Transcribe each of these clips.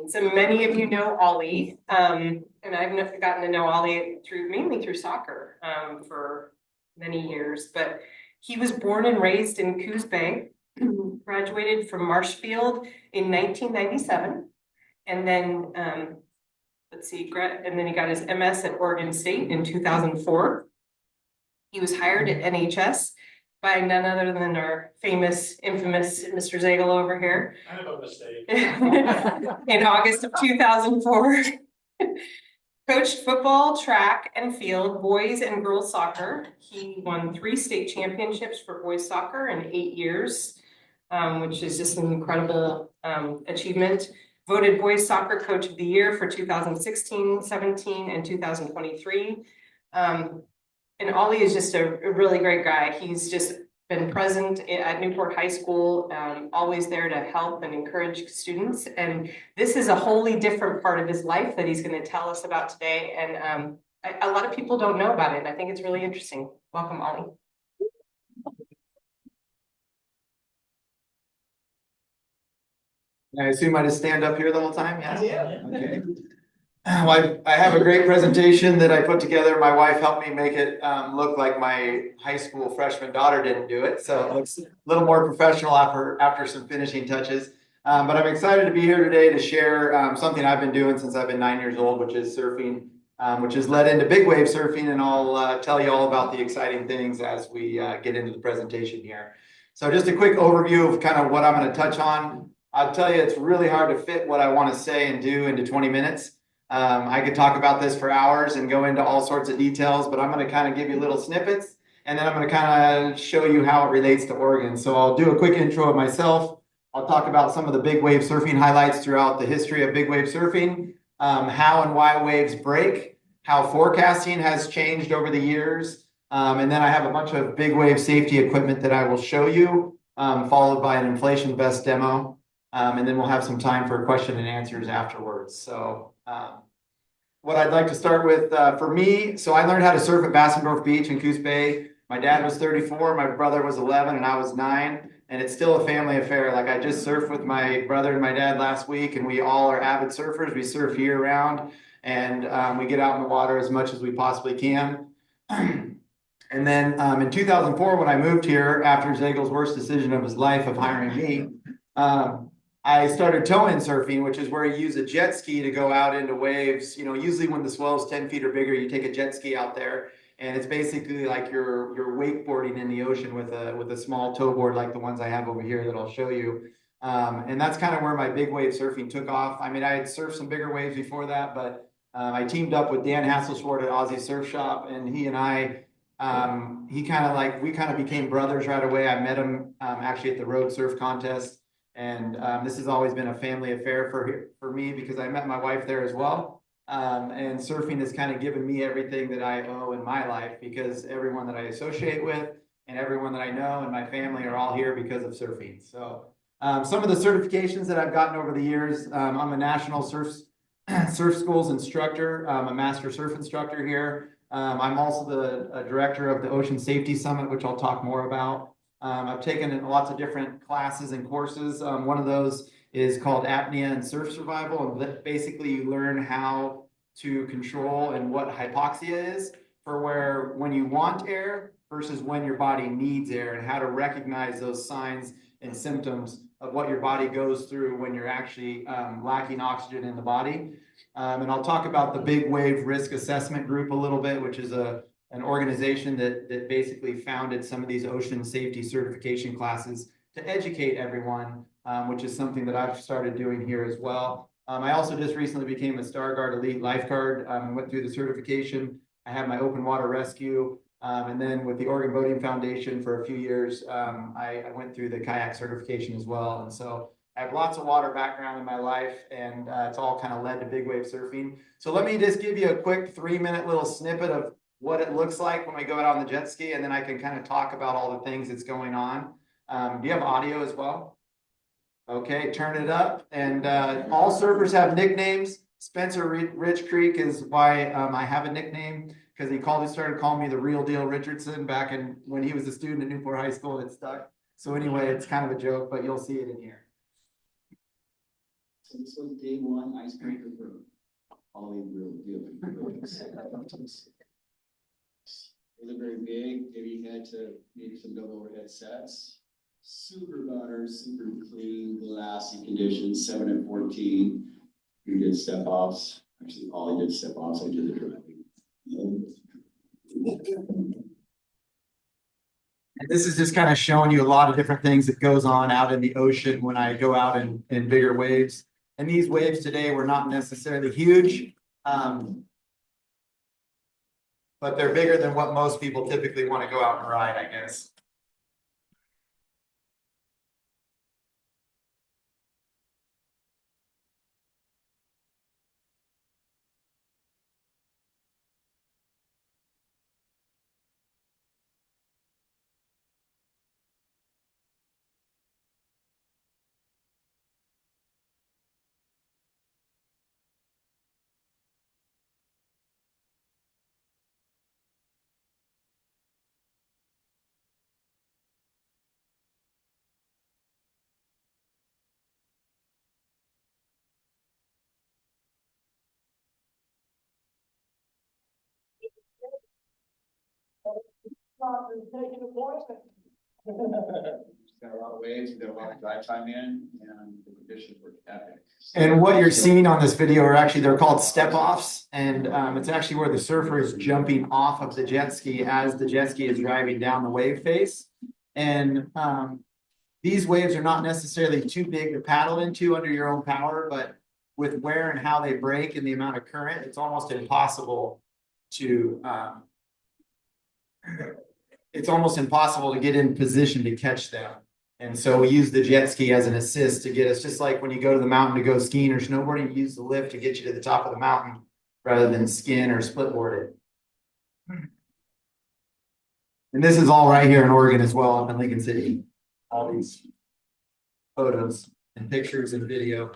So many of you know Ollie, and I've gotten to know Ollie mainly through soccer for many years. But he was born and raised in Coos Bay, graduated from Marshfield in 1997, and then and then he got his MS at Oregon State in 2004. He was hired at NHS by none other than our infamous Mr. Zagel over here. Kind of a mistake. In August of 2004. Coached football, track and field, boys and girls soccer. He won 3 state championships for boys soccer in 8 years, which is just an incredible achievement. Voted boys soccer coach of the year for 2016, 17, and 2023. And Ollie is just a really great guy. He's just been present at Newport High School, always there to help and encourage students. And this is a wholly different part of his life that he's going to tell us about today. And a lot of people don't know about it. And I think it's really interesting. Welcome, Ollie. I assume I just stand up here the whole time? Yes? Yeah. Okay. Well, I have a great presentation that I put together. My wife helped me make it look like my high school freshman daughter didn't do it. So it looks a little more professional after some finishing touches. But I'm excited to be here today to share something I've been doing since I've been 9 years old, which is surfing, which has led into big wave surfing. And I'll tell you all about the exciting things as we get into the presentation here. So just a quick overview of kind of what I'm going to touch on. I'll tell you, it's really hard to fit what I want to say and do into 20 minutes. I could talk about this for hours and go into all sorts of details, but I'm going to kind of give you little snippets, and then I'm going to kind of show you how it relates to Oregon. So I'll do a quick intro of myself. I'll talk about some of the big wave surfing highlights throughout the history of big wave surfing, how and why waves break, how forecasting has changed over the years, and then I have a bunch of big wave safety equipment that I will show you, followed by an inflation vest demo. And then we'll have some time for question and answers afterwards. So what I'd like to start with for me, so I learned how to surf at Bassendorf Beach in Coos Bay. My dad was 34, my brother was 11, and I was 9. And it's still a family affair. Like I just surfed with my brother and my dad last week, and we all are avid surfers. We surf year round, and we get out in the water as much as we possibly can. And then in 2004, when I moved here, after Zagel's worst decision of his life of hiring me, I started tow-in surfing, which is where you use a jet ski to go out into waves. You know, usually when the swell's 10 feet or bigger, you take a jet ski out there, and it's basically like you're wakeboarding in the ocean with a small tow board like the ones I have over here that I'll show you. And that's kind of where my big wave surfing took off. I mean, I had surfed some bigger waves before that, but I teamed up with Dan Hasselschwart at Aussie Surf Shop, and he and I, we kind of became brothers right away. I met him actually at the Road Surf Contest. And this has always been a family affair for me because I met my wife there as well. And surfing has kind of given me everything that I owe in my life because everyone that I associate with and everyone that I know and my family are all here because of surfing. So some of the certifications that I've gotten over the years, I'm a national surf schools instructor. I'm a master surf instructor here. I'm also the director of the Ocean Safety Summit, which I'll talk more about. I've taken lots of different classes and courses. One of those is called apnea and surf survival. And basically you learn how to control and what hypoxia is for when you want air versus when your body needs air, and how to recognize those signs and symptoms of what your body goes through when you're actually lacking oxygen in the body. And I'll talk about the Big Wave Risk Assessment Group a little bit, which is an organization that basically founded some of these ocean safety certification classes to educate everyone, which is something that I've started doing here as well. I also just recently became a StarGuard Elite Lifeguard and went through the certification. I have my open water rescue. And then with the Oregon Boating Foundation for a few years, I went through the kayak certification as well. And so I have lots of water background in my life, and it's all kind of led to big wave surfing. So let me just give you a quick 3-minute little snippet of what it looks like when we go out on the jet ski, and then I can kind of talk about all the things that's going on. Do you have audio as well? Okay, turn it up. And all surfers have nicknames. Spencer Rich Creek is why I have a nickname, because he started calling me the real deal Richardson back when he was a student at Newport High School, and it stuck. So anyway, it's kind of a joke, but you'll see it in here. So this was day one icebreaker for Ollie Richarson. It was very big. Maybe had to maybe some double overhead sets. Super butter, super clean, glassy conditions. 7 and 14. We did step offs. Actually, Ollie did step offs. I did the driving. And this is just kind of showing you a lot of different things that goes on out in the ocean when I go out in bigger waves. And these waves today were not necessarily huge, but they're bigger than what most people typically want to go out and ride, I guess. Got a lot of waves, we got a lot of drive time in, and the conditions were epic. And what you're seeing on this video are actually, they're called step offs. And it's actually where the surfer is jumping off of the jet ski as the jet ski is driving down the wave face. And these waves are not necessarily too big to paddle into under your own power, but with where and how they break and the amount of current, it's almost impossible to get in position to catch them. And so we use the jet ski as an assist to get us, just like when you go to the mountain to go skiing or snowboarding, you use the lift to get you to the top of the mountain rather than skin or split board it. And this is all right here in Oregon as well, up in Lincoln City. All these photos and pictures and video.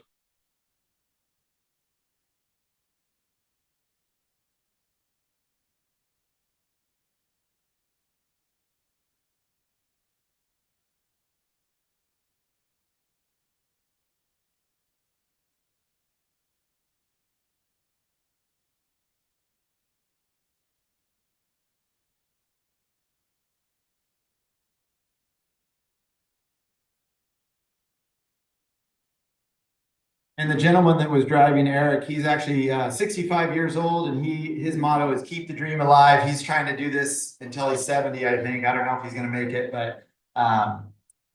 And the gentleman that was driving Eric, he's actually 65 years old, and his motto is keep the dream alive. He's trying to do this until he's 70, I think. I don't know if he's going to make it, but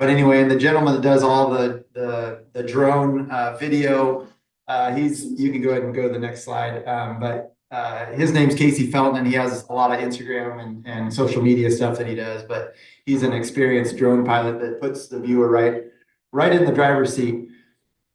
anyway, and the gentleman that does all the drone video, you can go ahead and go to the next slide. But his name's Casey Felton, and he has a lot of Instagram and social media stuff that he does. But he's an experienced drone pilot that puts the viewer right in the driver's seat.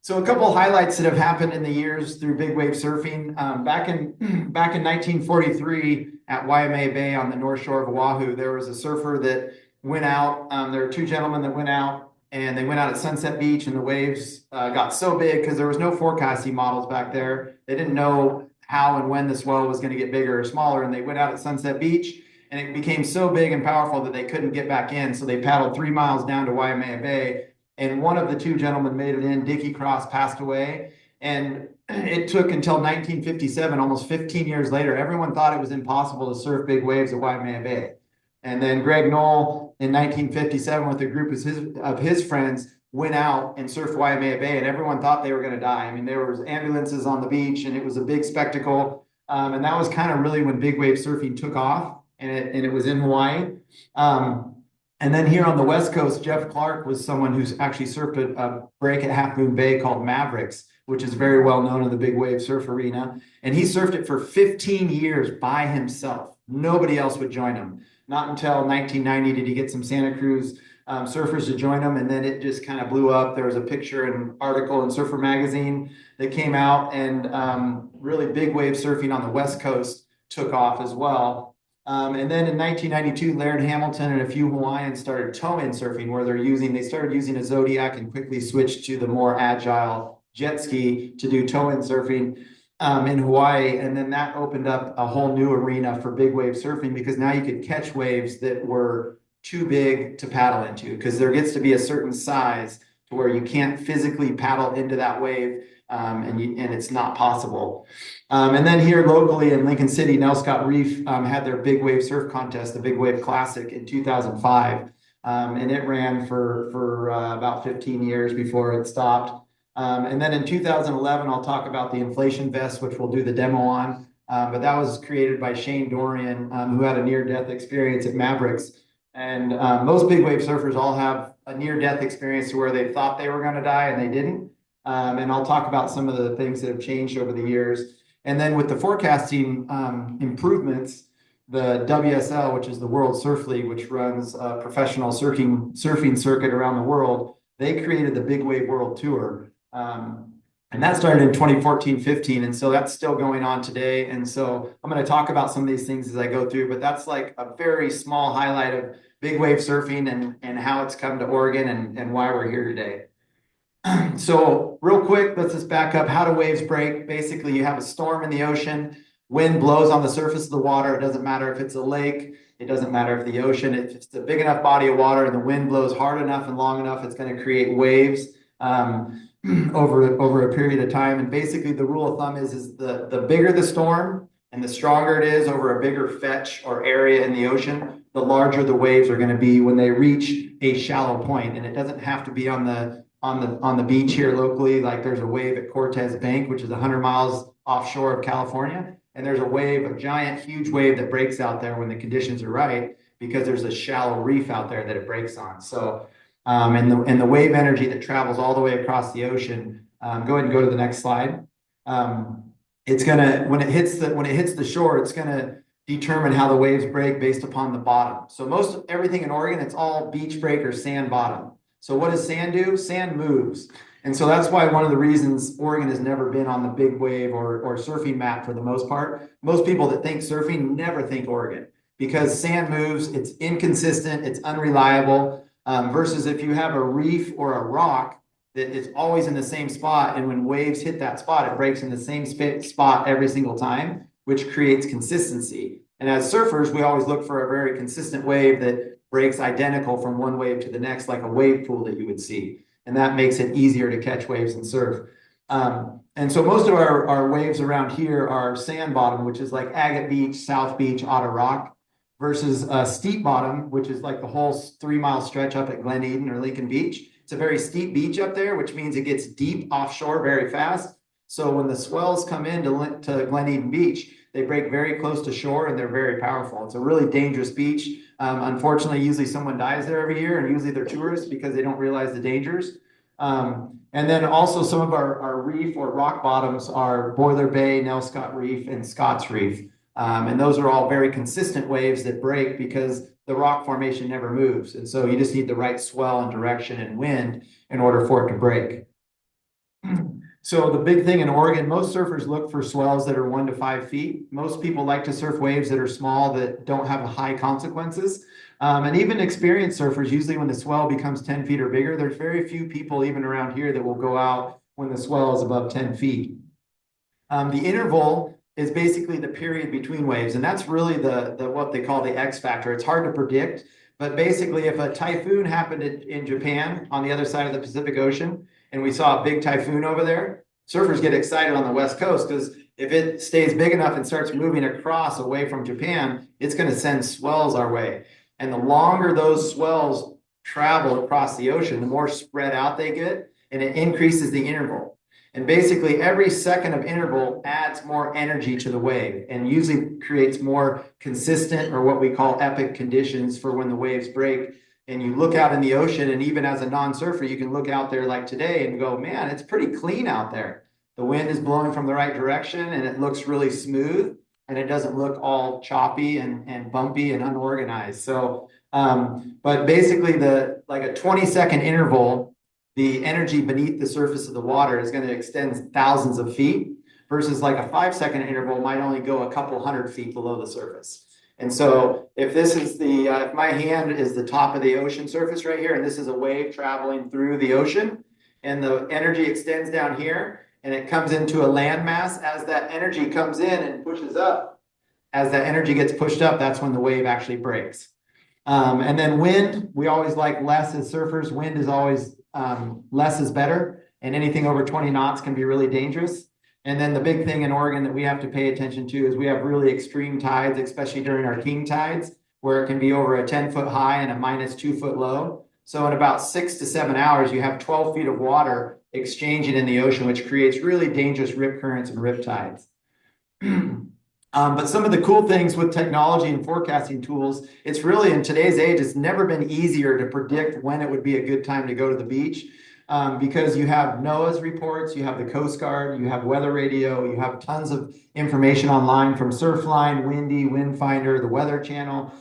So a couple of highlights that have happened in the years through big wave surfing. Back in 1943 at Waimea Bay on the north shore of Oahu, there was a surfer that went out. There were two gentlemen that went out, and they went out at Sunset Beach, and the waves got so big because there was no forecasting models back there. They didn't know how and when the swell was going to get bigger or smaller, and they went out at Sunset Beach, and it became so big and powerful that they couldn't get back in. So they paddled 3 miles down to Waimea Bay. And one of the two gentlemen made it in. Dickie Cross passed away. And it took until 1957, almost 15 years later, everyone thought it was impossible to surf big waves at Waimea Bay. And then Greg Knoll in 1957 with a group of his friends went out and surfed Waimea Bay, and everyone thought they were going to die. I mean, there was ambulances on the beach, and it was a big spectacle. And that was kind of really when big wave surfing took off, and it was in Hawaii. And then here on the West Coast, Jeff Clark was someone who's actually surfed a break at Half Moon Bay called Mavericks, which is very well known in the big wave surf arena. And he surfed it for 15 years by himself. Nobody else would join him. Not until 1990 did he get some Santa Cruz surfers to join him, and then it just kind of blew up. There was a picture and article in Surfer Magazine that came out, and really big wave surfing on the West Coast took off as well. And then in 1992, Laird Hamilton and a few Hawaiians started tow-in surfing, where they started using a Zodiac and quickly switched to the more agile jet ski to do tow-in surfing in Hawaii. And then that opened up a whole new arena for big wave surfing, because now you could catch waves that were too big to paddle into, because there gets to be a certain size to to where you can't physically paddle into that wave, and it's not possible. And then here locally in Lincoln City, Nelscott Reef had their big wave surf contest, the Big Wave Classic in 2005. And it ran for about 15 years before it stopped. And then in 2011, I'll talk about the inflation vest, which we'll do the demo on. But that was created by Shane Dorian, who had a near-death experience at Mavericks. And most big wave surfers all have a near-death experience to where they thought they were going to die and they didn't. And I'll talk about some of the things that have changed over the years. And then with the forecasting improvements, the WSL, which is the World Surf League, which runs a professional surfing circuit around the world, they created the Big Wave World Tour. And that started in 2014-15. And so that's still going on today. And so I'm going to talk about some of these things as I go through, but that's like a very small highlight of big wave surfing and how it's come to Oregon and why we're here today. So real quick, let's just back up. How do waves break? Basically, you have a storm in the ocean. Wind blows on the surface of the water. It doesn't matter if it's a lake. It doesn't matter if the ocean. If it's a big enough body of water and the wind blows hard enough and long enough, it's going to create waves over a period of time. And basically, the rule of thumb is the bigger the storm and the stronger it is over a bigger fetch or area in the ocean, the larger the waves are going to be when they reach a shallow point. And it doesn't have to be on the beach here locally. Like there's a wave at Cortez Bank, which is 100 miles offshore of California. And there's a giant, huge wave that breaks out there when the conditions are right, because there's a shallow reef out there that it breaks on. So, and the wave energy that travels all the way across the ocean. Go ahead and go to the next slide. It's gonna, when it hits the shore, it's gonna determine how the waves break based upon the bottom. So most of everything in Oregon, it's all beach break or sand bottom. So what does sand do? Sand moves. And so that's why one of the reasons Oregon has never been on the big wave or surfing map for the most part. Most people that think surfing never think Oregon, because sand moves, it's inconsistent, it's unreliable, versus if you have a reef or a rock that is always in the same spot, and when waves hit that spot, it breaks in the same spot every single time, which creates consistency. And as surfers, we always look for a very consistent wave that breaks identical from one wave to the next, like a wave pool that you would see. And that makes it easier to catch waves and surf. And so most of our waves around here are sand bottom, which is like Agate Beach, South Beach, Otter Rock, versus steep bottom, which is like the whole 3-mile stretch up at Glen Eden or Lincoln Beach. It's a very steep beach up there, which means it gets deep offshore very fast. So when the swells come into to Glen Eden Beach, they break very close to shore and they're very powerful. It's a really dangerous beach. Unfortunately, usually someone dies there every year, and usually they're tourists because they don't realize the dangers. And then also some of our reef or rock bottoms are Boiler Bay, Nelscott Reef, and Scott's Reef. And those are all very consistent waves that break because the rock formation never moves. And so you just need the right swell and direction and wind in order for it to break. So the big thing in Oregon, most surfers look for swells that are 1 to 5 feet. Most people like to surf waves that are small, that don't have high consequences. And even experienced surfers, usually when the swell becomes 10 feet or bigger, there's very few people even around here that will go out when the swell is above 10 feet. The interval is basically the period between waves. And that's really the what they call the X factor. It's hard to predict, but basically if a typhoon happened in Japan on the other side of the Pacific Ocean, and we saw a big typhoon over there, surfers get excited on the West Coast because if it stays big enough and starts moving across away from Japan, it's going to send swells our way. And the longer those swells travel across the ocean, the more spread out they get, and it increases the interval. And basically every second of interval adds more energy to the wave and usually creates more consistent, or what we call epic conditions, for when the waves break. And you look out in the ocean, and even as a non-surfer, you can look out there like today and go, man, it's pretty clean out there. The wind is blowing from the right direction and it looks really smooth, and it doesn't look all choppy and bumpy and unorganized. So, but basically like a 20-second interval, the energy beneath the surface of the water is going to extend thousands of feet, versus like a 5-second interval might only go a couple 100 feet below the surface. And so if this is if my hand is the top of the ocean surface right here, and this is a wave traveling through the ocean, and the energy extends down here, and it comes into a landmass, as that energy comes in and pushes up, as that energy gets pushed up, that's when the wave actually breaks. And then wind, we always like less as surfers. Wind is always less is better, and anything over 20 knots can be really dangerous. And then the big thing in Oregon that we have to pay attention to is we have really extreme tides, especially during our king tides, where it can be over a 10-foot high and a -2-foot low. So in about 6 to 7 hours, you have 12 feet of water exchanging in the ocean, which creates really dangerous rip currents and rip tides. But some of the cool things with technology and forecasting tools, it's really in today's age, it's never been easier to predict when it would be a good time to go to the beach. Because you have NOAA's reports, you have the Coast Guard, you have weather radio, you have tons of information online from Surfline, Windy, Windfinder, the Weather Channel.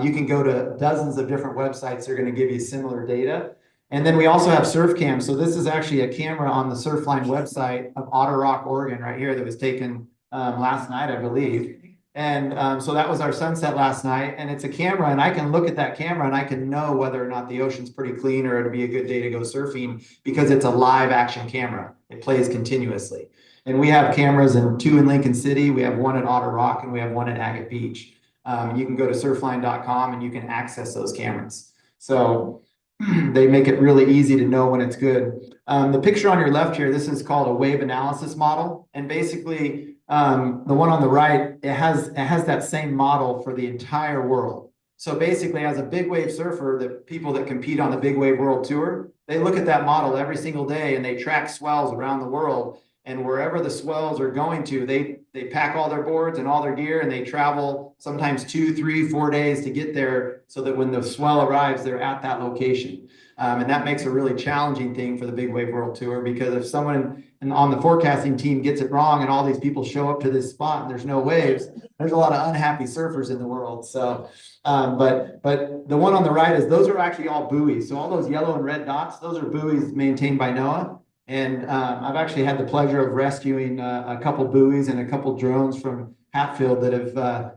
You can go to dozens of different websites that are going to give you similar data. And then we also have surf cams. So this is actually a camera on the Surfline website of Otter Rock, Oregon, right here, that was taken last night, I believe. And so that was our sunset last night, and it's a camera, and I can look at that camera and I can know whether or not the ocean's pretty clean or it'll be a good day to go surfing because it's a live action camera. It plays continuously. And we have cameras two in Lincoln City, we have one at Otter Rock, and we have one at Agate Beach. You can go to surfline.com and you can access those cameras. So they make it really easy to know when it's good. The picture on your left here, this is called a wave analysis model. And basically, the one on the right, it has that same model for the entire world. So basically, as a big wave surfer, the people that compete on the Big Wave World Tour, they look at that model every single day and they track swells around the world. And wherever the swells are going to, they pack all their boards and all their gear, and they travel sometimes 2, 3, 4 days to get there so that when the swell arrives, they're at that location. And that makes a really challenging thing for the Big Wave World Tour, because if someone on the forecasting team gets it wrong and all these people show up to this spot and there's no waves, there's a lot of unhappy surfers in the world. So, but the one on the right those are actually all buoys. So all those yellow and red dots, those are buoys maintained by NOAA. And I've actually had the pleasure of rescuing a couple buoys and a couple drones from Hatfield that have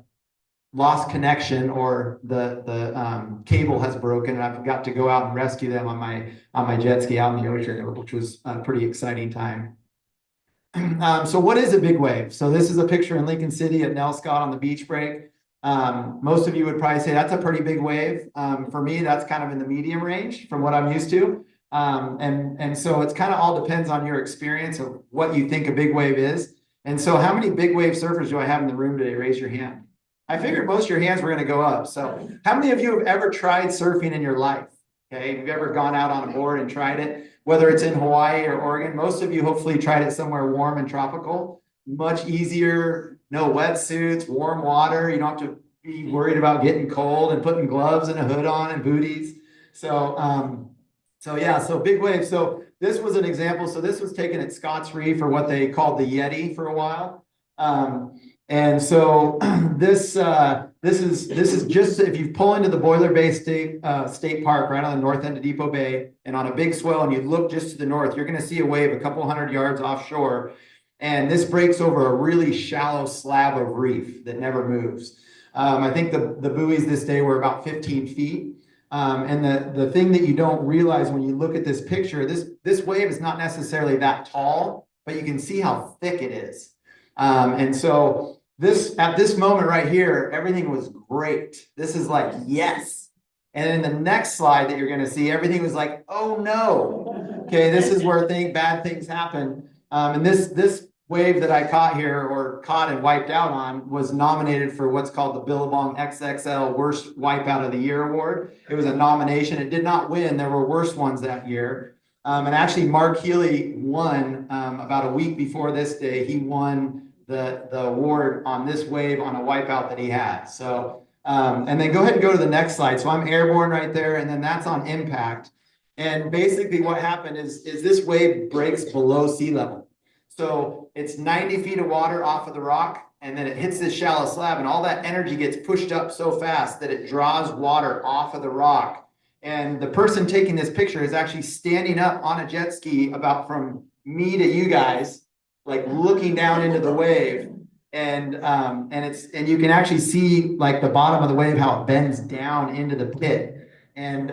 lost connection, or the cable has broken, and I've got to go out and rescue them on my jet ski out in the ocean, which was a pretty exciting time. So what is a big wave? So this is a picture in Lincoln City at Nell Scott on the beach break. Most of you would probably say that's a pretty big wave. For me, that's kind of in the medium range from what I'm used to. And so it's kind of all depends on your experience of what you think a big wave is. And so how many big wave surfers do I have in the room today? Raise your hand. I figured most of your hands were going to go up. So how many of you have ever tried surfing in your life? Okay, have you ever gone out on a board and tried it? Whether it's in Hawaii or Oregon, most of you hopefully tried it somewhere warm and tropical. Much easier, no wetsuits, warm water. You don't have to be worried about getting cold and putting gloves and a hood on and booties. So big wave. So this was an example. So this was taken at Scotts Reef, or what they called the Yeti for a while. And so this is just, if you pull into the Boiler Bay State Park right on the north end of Depot Bay, and on a big swell, and you look just to the north, you're going to see a wave a couple hundred yards offshore. And this breaks over a really shallow slab of reef that never moves. I think the buoys this day were about 15 feet. And the thing that you don't realize when you look at this picture, this wave is not necessarily that tall, but you can see how thick it is. And so at this moment right here, everything was great. This is like, yes. And in the next slide that you're going to see, everything was like, oh no. Okay, this is where bad things happen. And this wave that I caught and wiped out on was nominated for what's called the Billabong XXL Worst Wipeout of the Year award. It was a nomination. It did not win. There were worse ones that year. And actually, Mark Healy won about a week before this day. He won the award on this wave on a wipeout that he had. So, and then go ahead and go to the next slide. So I'm airborne right there, and then that's on impact. And basically what happened is this wave breaks below sea level. So it's 90 feet of water off of the rock, and then it hits this shallow slab, and all that energy gets pushed up so fast that it draws water off of the rock. And the person taking this picture is actually standing up on a jet ski about from me to you guys, like looking down into the wave. And you can actually see like the bottom of the wave, how it bends down into the pit. And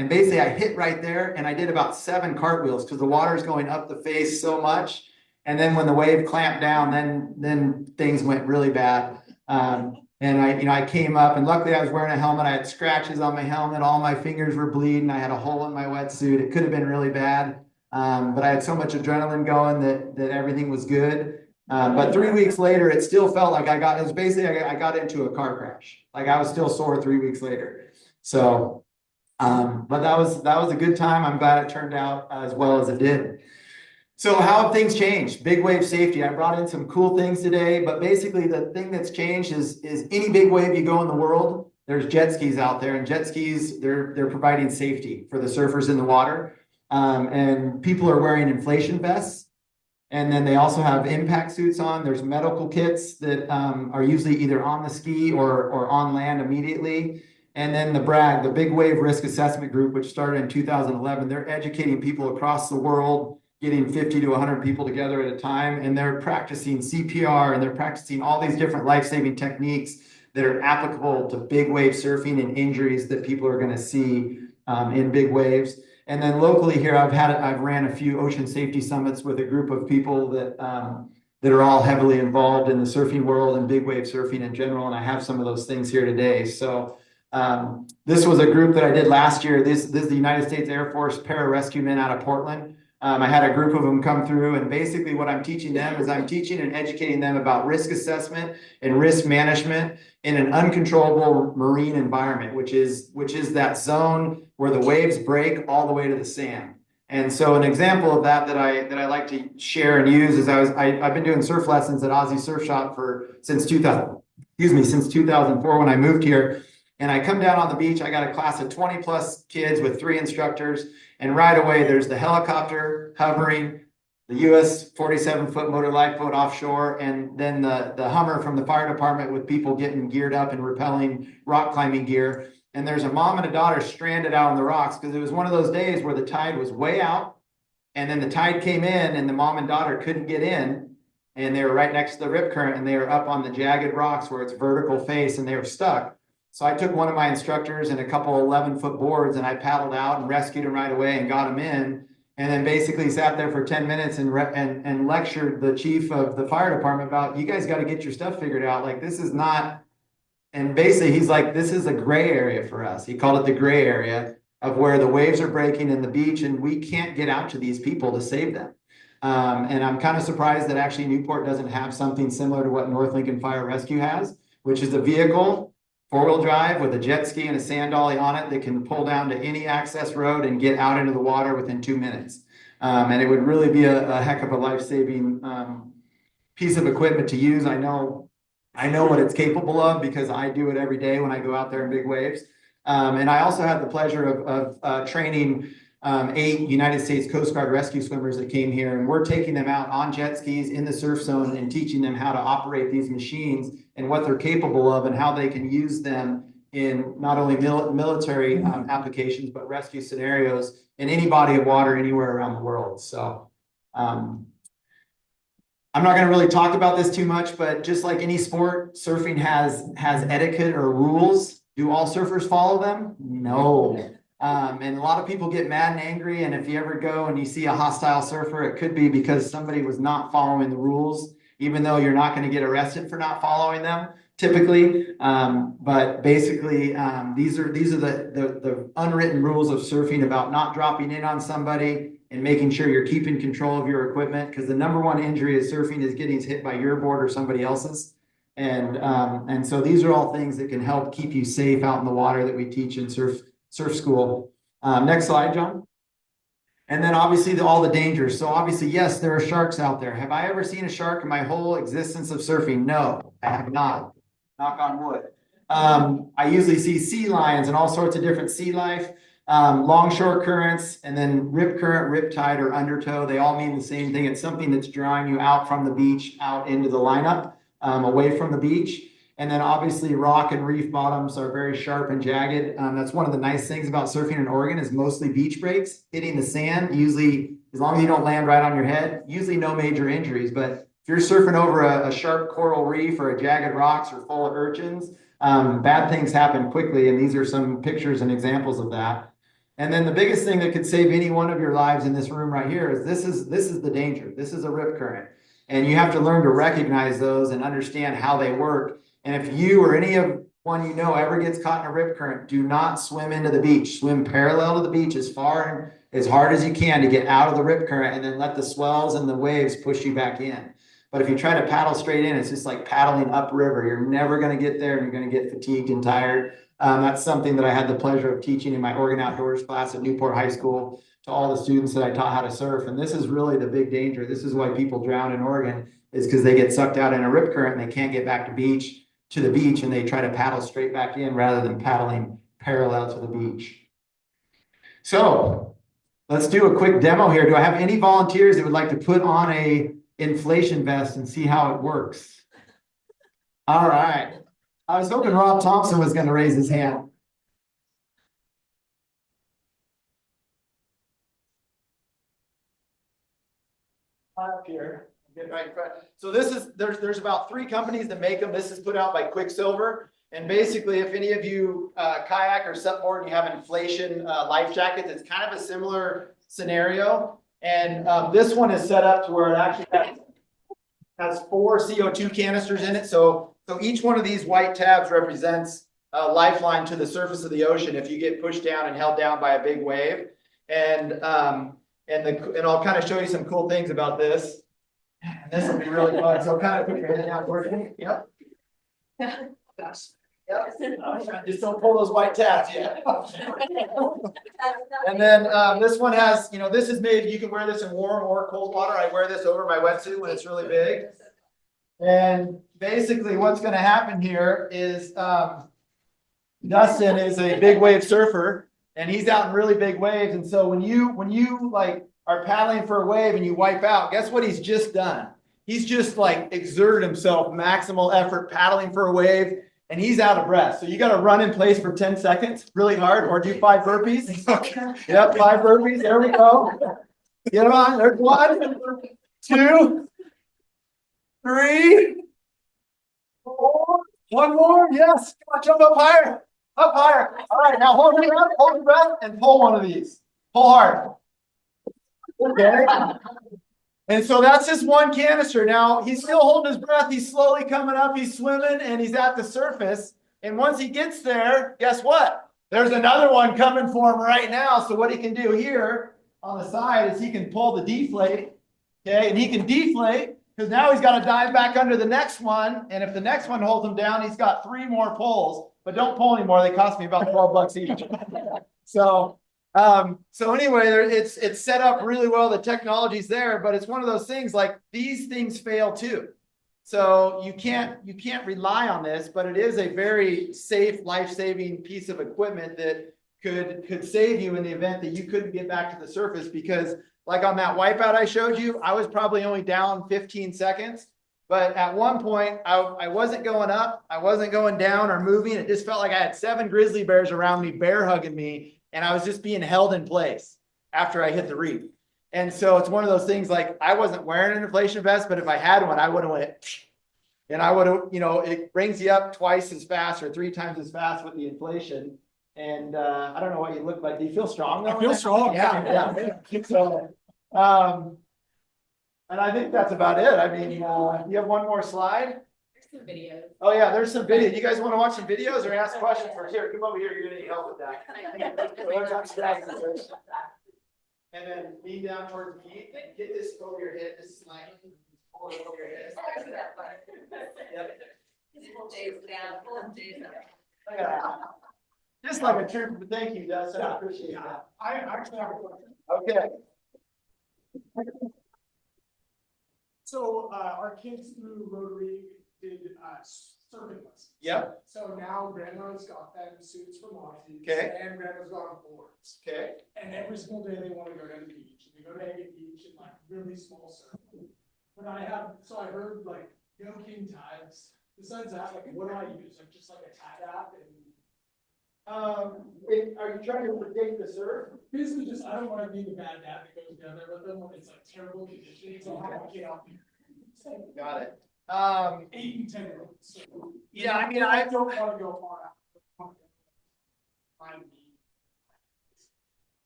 basically I hit right there, and I did about 7 cartwheels because the water is going up the face so much. And then when the wave clamped down, then things went really bad. And And I came up, and luckily I was wearing a helmet. I had scratches on my helmet. All my fingers were bleeding. I had a hole in my wetsuit. It could have been really bad. But I had so much adrenaline going that everything was good. But 3 weeks later, it still felt like I got into a car crash. Like I was still sore 3 weeks later. So, but that was a good time. I'm glad it turned out as well as it did. So how have things changed? Big wave safety. I brought in some cool things today, but basically the thing that's changed is any big wave you go in the world, there's jet skis out there, and jet skis, they're providing safety for the surfers in the water. And people are wearing inflation vests. And then they also have impact suits on. There's medical kits that are usually either on the ski or on land immediately. And then the Big Wave Risk Assessment Group, which started in 2011, they're educating people across the world, getting 50 to 100 people together at a time, and they're practicing CPR, and they're practicing all these different life-saving techniques that are applicable to big wave surfing and injuries that people are going to see in big waves. And then locally here, I've ran a few ocean safety summits with a group of people that are all heavily involved in the surfing world and big wave surfing in general, and I have some of those things here today. So this was a group that I did last year. This is the United States Air Force pararescue men out of Portland. I had a group of them come through, and basically what I'm teaching them is I'm teaching and educating them about risk assessment and risk management in an uncontrollable marine environment, which is that zone where the waves break all the way to the sand. And so an example of that I like to share and use is I've been doing surf lessons at Aussie Surf Shop since 2004 when I moved here. And I come down on the beach, I got a class of 20 plus kids with 3 instructors. And right away, there's the helicopter hovering, the US 47-foot motor lifeboat offshore, and then the Hummer from the fire department with people getting geared up and rappelling rock climbing gear. And there's a mom and a daughter stranded out on the rocks because it was one of those days where the tide was way out, and then the tide came in and the mom and daughter couldn't get in, and they were right next to the rip current, and they were up on the jagged rocks where it's vertical face, and they were stuck. So I took one of my instructors and a couple 11-foot boards, and I paddled out and rescued them right away and got them in, and then basically sat there for 10 minutes and lectured the chief of the fire department about, you guys got to get your stuff figured out. Like, this is not, and basically he's like, this is a gray area for us. He called it the gray area of where the waves are breaking in the beach, and we can't get out to these people to save them. And I'm kind of surprised that actually Newport doesn't have something similar to what North Lincoln Fire Rescue has, which is a vehicle, 4-wheel drive with a jet ski and a sand dolly on it that can pull down to any access road and get out into the water within 2 minutes. And it would really be a heck of a life-saving piece of equipment to use. I know what it's capable of because I do it every day when I go out there in big waves. And I also had the pleasure of training 8 United States Coast Guard rescue swimmers that came here, and we're taking them out on jet skis in the surf zone and teaching them how to operate these machines and what they're capable of and how they can use them in not only military applications, but rescue scenarios in any body of water anywhere around the world. So I'm not going to really talk about this too much, but just like any sport, surfing has etiquette or rules. Do all surfers follow them? No. And a lot of people get mad and angry, and if you ever go and you see a hostile surfer, it could be because somebody was not following the rules, even though you're not going to get arrested for not following them typically. But basically, these are the unwritten rules of surfing about not dropping in on somebody and making sure you're keeping control of your equipment, because the number one injury of surfing is getting hit by your board or somebody else's. And so these are all things that can help keep you safe out in the water that we teach in surf school. Next slide, John. And then obviously all the dangers. So obviously, yes, there are sharks out there. Have I ever seen a shark in my whole existence of surfing? No, I have not. Knock on wood. I usually see sea lions and all sorts of different sea life, longshore currents, and then rip current, rip tide, or undertow. They all mean the same thing. It's something that's drawing you out from the beach, out into the lineup, away from the beach. And then obviously rock and reef bottoms are very sharp and jagged. That's one of the nice things about surfing in Oregon is mostly beach breaks, hitting the sand. Usually, as long as you don't land right on your head, usually no major injuries. But if you're surfing over a sharp coral reef or a jagged rocks or full of urchins, bad things happen quickly. And these are some pictures and examples of that. And then the biggest thing that could save any one of your lives in this room right here is this is the danger. This is a rip current. And you have to learn to recognize those and understand how they work. And if you or anyone you know ever gets caught in a rip current, do not swim into the beach. Swim parallel to the beach as far and as hard as you can to get out of the rip current, and then let the swells and the waves push you back in. But if you try to paddle straight in, it's just like paddling upriver. You're never going to get there, and you're going to get fatigued and tired. That's something that I had the pleasure of teaching in my Oregon Outdoors class at Newport High School to all the students that I taught how to surf. And this is really the big danger. This is why people drown in Oregon, is because they get sucked out in a rip current and they can't get back to the beach, and they try to paddle straight back in rather than paddling parallel to the beach. So let's do a quick demo here. Do I have any volunteers that would like to put on a inflation vest and see how it works? All right. I was hoping Rob Thompson was going to raise his hand. Up here. Get right in front. So there's about 3 companies that make them. This is put out by Quicksilver. And basically, if any of you kayak or supboard and you have inflation life jackets, it's kind of a similar scenario. And this one is set up to where it actually has 4 CO2 canisters in it. So each one of these white tabs represents a lifeline to the surface of the ocean if you get pushed down and held down by a big wave. And I'll kind of show you some cool things about this. And this will be really fun. So kind of put your head down towards me. Yep. Yep. Just don't pull those white tabs. Yeah. And then this one has, this is made, you can wear this in warm or cold water. I wear this over my wetsuit when it's really big. And basically what's going to happen here is Dustin is a big wave surfer, and he's out in really big waves. And so when you like are paddling for a wave and you wipe out, guess what he's just done? He's just like exerted himself, maximal effort, paddling for a wave, and he's out of breath. So you got to run in place for 10 seconds really hard, or do 5 burpees. Okay. Yep, 5 burpees. There we go. Get them on. There's 1, 2, 3, 4. 1 more. Yes. Come on, jump up higher. Up higher. All right. Now hold your breath, and pull one of these. Pull hard. Okay. And so that's just 1 canister. Now he's still holding his breath. He's slowly coming up. He's swimming, and he's at the surface. And once he gets there, guess what? There's another one coming for him right now. So what he can do here on the side is he can pull the deflate. Okay. And he can deflate because now he's got to dive back under the next one. And if the next one holds him down, he's got 3 more pulls. But don't pull anymore. They cost me about $12 each. So anyway, it's set up really well. The technology's there, but it's one of those things like these things fail too. So you can't rely on this, but it is a very safe, life-saving piece of equipment that could save you in the event that you couldn't get back to the surface. Because like on that wipeout I showed you, I was probably only down 15 seconds. But at one point, I wasn't going up, I wasn't going down or moving. It just felt like I had 7 grizzly bears around me, bear hugging me. And I was just being held in place after I hit the reef. And so it's one of those things like I wasn't wearing an inflation vest, but if I had one, I would have went, and I would have, it brings you up twice as fast or 3 times as fast with the inflation. And I don't know what you look like. Do you feel strong though? I feel strong. Yeah. So, and I think that's about it. I mean, you have one more slide? Some videos. Oh yeah, there's some video. You guys want to watch some videos or ask questions? For here, come over here. You're gonna need help with that. And then lean down towards me. Get this over your head. This is like pull it over your head. Yep. Pull Jay's down. Pull Jay's up. Look at that. Just like a trip. Thank you, Dustin. I appreciate Yeah, that. I actually have a question. Okay. So our kids through Rotary did surfing lessons. Yep. So now grandma's got them suits for monkeys. Okay. And grandma's got on boards. Okay. And every single day they want to go down to the beach. They go to Agate Beach and like really small surf. But I heard like Go King tags. Besides that, like what do I use? Like just like a tag app and Are you trying to predict the surf? basically just I don't want to be the bad dad that goes down there with them when it's like terrible conditions. So I get out there. Got it. 8 and 10 year olds. So, Yeah, I mean, I don't want to go far out.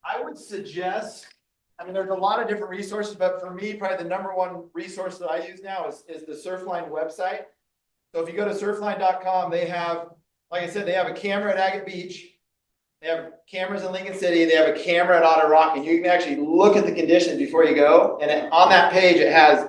I would suggest, I mean, there's a lot of different resources, but for me, probably the #1 resource that I use now is the Surfline website. So if you go to surfline.com, they have, like I said, they have a camera at Agate Beach. They have cameras in Lincoln City. They have a camera at Otter Rock, and you can actually look at the conditions before you go. And on that page, it has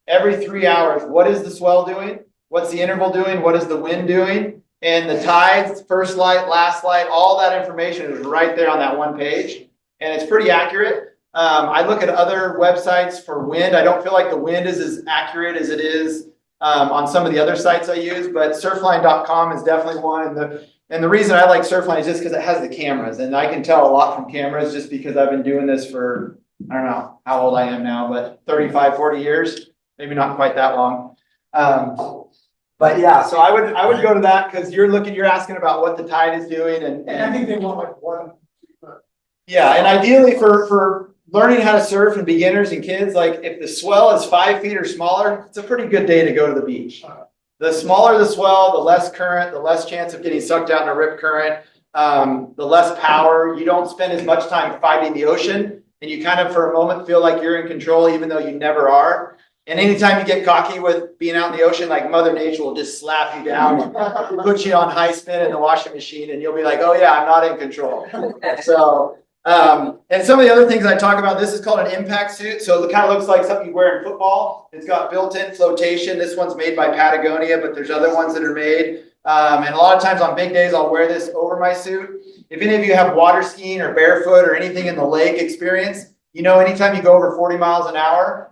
every 3 hours, what is the swell doing? What's the interval doing? What is the wind doing? And the tides, first light, last light, all that information is right there on that one page. And it's pretty accurate. I look at other websites for wind. I don't feel like the wind is as accurate as it is on some of the other sites I use, but surfline.com is definitely one. And the reason I like Surfline is just because it has the cameras, and I can tell a lot from cameras just because I've been doing this for, I don't know how old I am now, but 35, 40 years, maybe not quite that long. But yeah, so I would go to that because you're asking about what the tide is doing, and I think they want like one. yeah, and ideally for learning how to surf and beginners and kids, like if the swell is 5 feet or smaller, it's a pretty good day to go to the beach. The smaller the swell, the less current, the less chance of getting sucked out in a rip current, the less power. You don't spend as much time fighting the ocean, and you kind of for a moment feel like you're in control even though you never are. And anytime you get cocky with being out in the ocean, like Mother Nature will just slap you down, put you on high spin in the washing machine, and you'll be like, oh yeah, I'm not in control. So, and some of the other things I talk about, this is called an impact suit. So it kind of looks like something you wear in football. It's got built-in flotation. This one's made by Patagonia, but there's other ones that are made. And a lot of times on big days, I'll wear this over my suit. If any of you have water skiing or barefoot or anything in the lake experience, you know, anytime you go over 40 miles an hour,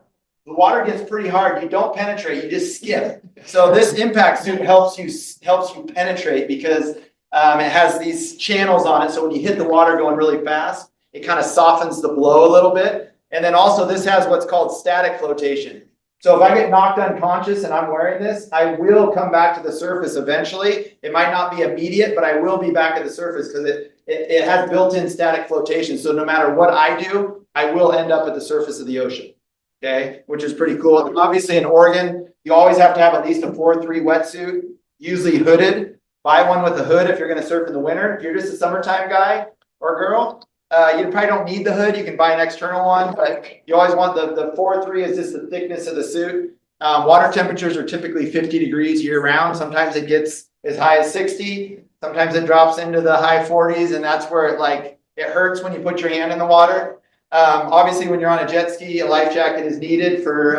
the water gets pretty hard. You don't penetrate, you just skip. So this impact suit helps you penetrate because it has these channels on it. So when you hit the water going really fast, it kind of softens the blow a little bit. And then also this has what's called static flotation. So if I get knocked unconscious and I'm wearing this, I will come back to the surface eventually. It might not be immediate, but I will be back at the surface because it has built-in static flotation. So no matter what I do, I will end up at the surface of the ocean. Okay, which is pretty cool. And obviously in Oregon, you always have to have at least a 4-3 wetsuit, usually hooded. Buy one with a hood if you're going to surf in the winter. If you're just a summertime guy or girl, you probably don't need the hood. You can buy an external one, but you always want the 4-3 is just the thickness of the suit. Water temperatures are typically 50 degrees year round. Sometimes it gets as high as 60. Sometimes it drops into the high 40s, and that's where it hurts when you put your hand in the water. Obviously, when you're on a jet ski, a life jacket is needed for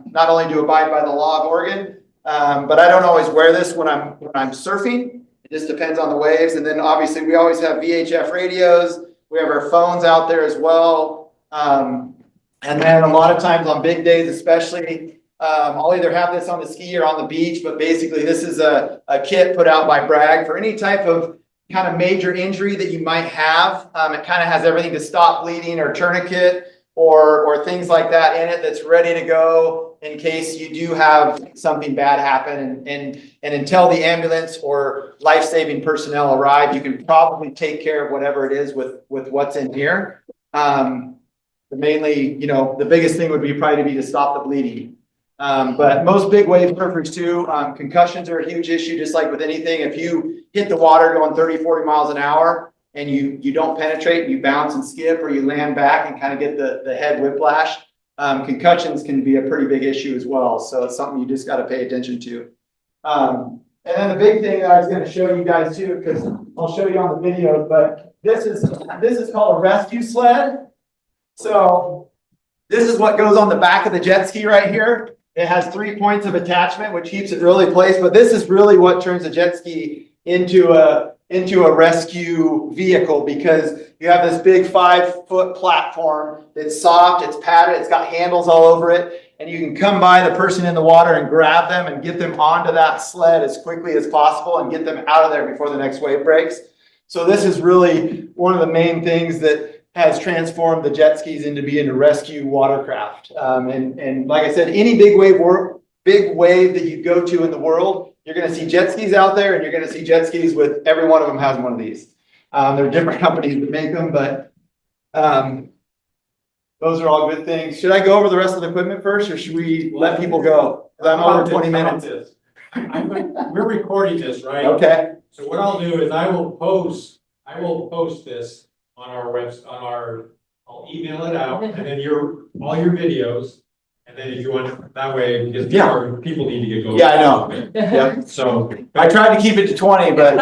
not only to abide by the law of Oregon, but I don't always wear this when I'm surfing. It just depends on the waves. And then obviously, we always have VHF radios. We have our phones out there as well. And then a lot of times on big days, especially, I'll either have this on the ski or on the beach. But basically, this is a kit put out by Bragg for any type of kind of major injury that you might have. It kind of has everything to stop bleeding or tourniquet or things like that in it that's ready to go in case you do have something bad happen. And until the ambulance or life-saving personnel arrive, you can probably take care of whatever it is with what's in here. Mainly, you know, the biggest thing would be probably to stop the bleeding. But most big wave surfers too, concussions are a huge issue, just like with anything. If you hit the water going 30, 40 miles an hour and you don't penetrate, you bounce and skip, or you land back and kind of get the head whiplash, concussions can be a pretty big issue as well. So it's something you just got to pay attention to. And then the big thing that I was going to show you guys too, because I'll show you on the videos, but this is called a rescue sled. So this is what goes on the back of the jet ski right here. It has 3 points of attachment, which keeps it really placed. But this is really what turns a jet ski into a rescue vehicle, because you have this big 5-foot platform that's soft, it's padded, it's got handles all over it, and you can come by the person in the water and grab them and get them onto that sled as quickly as possible and get them out of there before the next wave breaks. So this is really one of the main things that has transformed the jet skis into being a rescue watercraft. And like I said, any big wave that you go to in the world, you're going to see jet skis out there, and you're going to see jet skis with every one of them has one of these. There are different companies that make them, but those are all good things. Should I go over the rest of the equipment first, or should we let people go? Because I'm over 20 minutes. We're recording this, right? Okay. So what I'll do is I will post this on our I'll email it out, and then all your videos, and And then if you want, that way, because Yeah. people need to get going. Yeah, I know. Yeah. So. I tried to keep it to 20, but.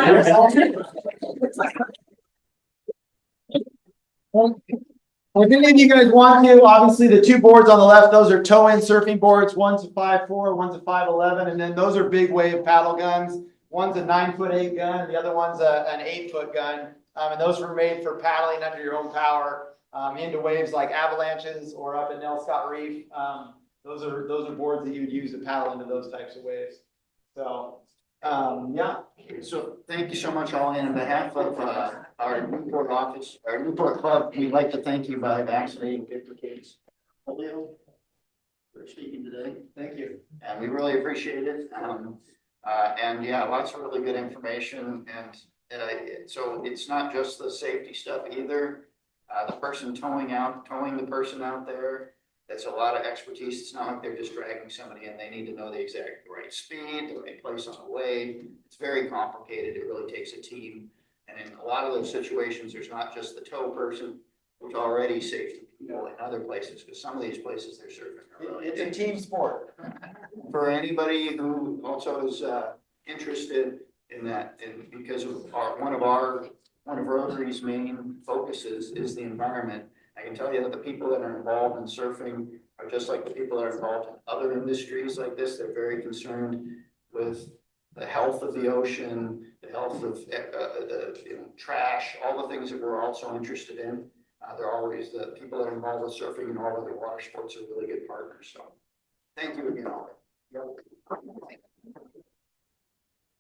If any of you guys want to, obviously the two boards on the left, those are tow-in surfing boards. One's a 5'4", one's a 5'11", and then those are big wave paddle guns. One's a 9'8" gun, the other one's an 8-foot gun. And those were made for paddling under your own power into waves like avalanches or up at Nell Scott Reef. Those are boards that you would use to paddle into those types of waves. So, yeah. So thank you so much, Ollie. On behalf of our Newport office, our Newport Club, we'd like to thank you by vaccinating 50 kids. Polio for speaking today. Thank you. And we really appreciate it. And yeah, lots of really good information. And so it's not just the safety stuff either. The person towing the person out there, that's a lot of expertise. It's not like they're just dragging somebody in. They need to know the exact right speed, the right place on the wave. It's very complicated. It really takes a team. And in a lot of those situations, there's not just the tow person, there's already safety people in other places, because some of these places they're serving are really It's a team sport. for anybody who also is interested in that, and because of one of Rotary's main focuses is the environment. I can tell you that the people that are involved in surfing are just like the people that are involved in other industries like this. They're very concerned with the health of the ocean, the health of the trash, all the things that we're also interested in. They're always the people that are involved with surfing and all other water sports are really good partners. So thank you again, Ollie.